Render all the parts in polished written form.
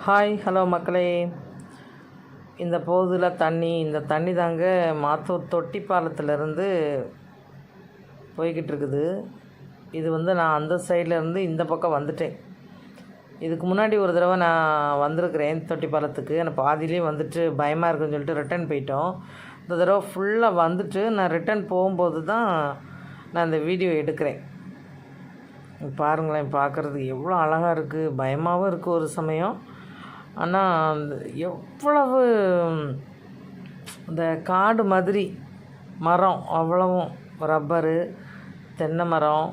Hi hello மக்களே. இந்த போதில் இந்த தண்ணி தாங்க மாத்தூர் தொட்டி பாலத்திலேருந்து போய்கிட்டு இருக்குது. இது நான் அந்த சைட்லேருந்து இந்த பக்கம் வந்துட்டேன். இதுக்கு முன்னாடி ஒரு தடவை நான் வந்திருக்கிறேன் தொட்டி பாலத்துக்கு. எனக்கு பாதியிலே வந்துட்டு பயமாக இருக்குன்னு சொல்லிட்டு ரிட்டன் போயிட்டோம். இந்த தடவை ஃபுல்லாக வந்துட்டு நான் ரிட்டன் போகும்போது தான் நான் இந்த வீடியோ எடுக்கிறேன். பாருங்களேன், பார்க்குறதுக்கு எவ்வளோ அழகாக இருக்குது, பயமாகவும் இருக்குது ஒரு சமயம். ஆனால் எவ்வளவு இந்த காடு மாதிரி மரம், அவ்வளவும் ரப்பரு, தென்னை மரம்,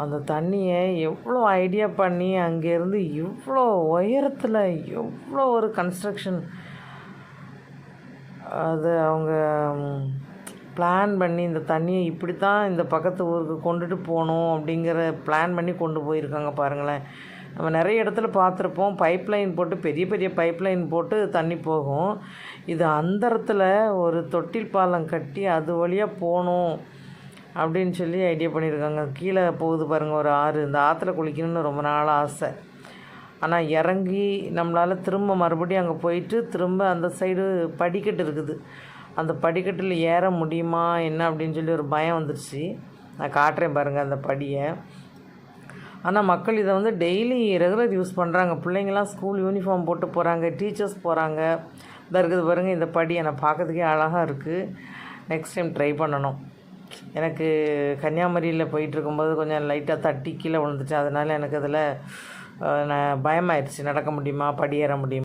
அந்த தண்ணியை எவ்வளோ ஐடியா பண்ணி அங்கேருந்து இவ்வளோ உயரத்தில் எவ்வளோ ஒரு கன்ஸ்ட்ரக்ஷன் அது அவங்க பிளான் பண்ணி இந்த தண்ணியை இப்படி தான் இந்த பக்கத்து ஊருக்கு கொண்டுட்டு போகணும் அப்படிங்கிற பிளான் பண்ணி கொண்டு போயிருக்காங்க. பாருங்களேன், நம்ம நிறைய இடத்துல பார்த்துருப்போம், பைப்லைன் போட்டு பெரிய பெரிய பைப்லைன் போட்டு தண்ணி போகும். இது அந்தரத்தில் ஒரு தொட்டில் பாலம் கட்டி அது வழியாக போகணும் அப்படின்னு சொல்லி ஐடியா பண்ணியிருக்காங்க. கீழே போகுது பாருங்கள் ஒரு ஆறு. இந்த ஆற்றுல குளிக்கணும்னு ரொம்ப நாள் ஆசை. ஆனால் இறங்கி நம்மளால் திரும்ப மறுபடியும் அங்கே போயிட்டு திரும்ப அந்த சைடு படிக்கட்டு இருக்குது. அந்த படிக்கட்டில் ஏற முடியுமா என்ன அப்படின்னு சொல்லி ஒரு பயம் வந்துடுச்சு. நான் காட்டுறேன் பாருங்கள் அந்த படியை. ஆனால் மக்கள் இதை டெய்லி ரெகுலர் யூஸ் பண்ணுறாங்க. பிள்ளைங்கள்லாம் ஸ்கூல் யூனிஃபார்ம் போட்டு போகிறாங்க, டீச்சர்ஸ் போகிறாங்க. இதாக இருக்குது பாருங்கள் இந்த படி. எனக்கு பார்க்கறதுக்கே அழகாக இருக்குது. நெக்ஸ்ட் டைம் ட்ரை பண்ணணும். எனக்கு கன்னியாகுமரியில் போயிட்டுருக்கும்போது கொஞ்சம் லைட்டாக தட்டி கீழே விழுந்துச்சு. அதனால் எனக்கு அதில் பயமாயிடுச்சு, நடக்க முடியுமா, படி ஏற முடியுமா.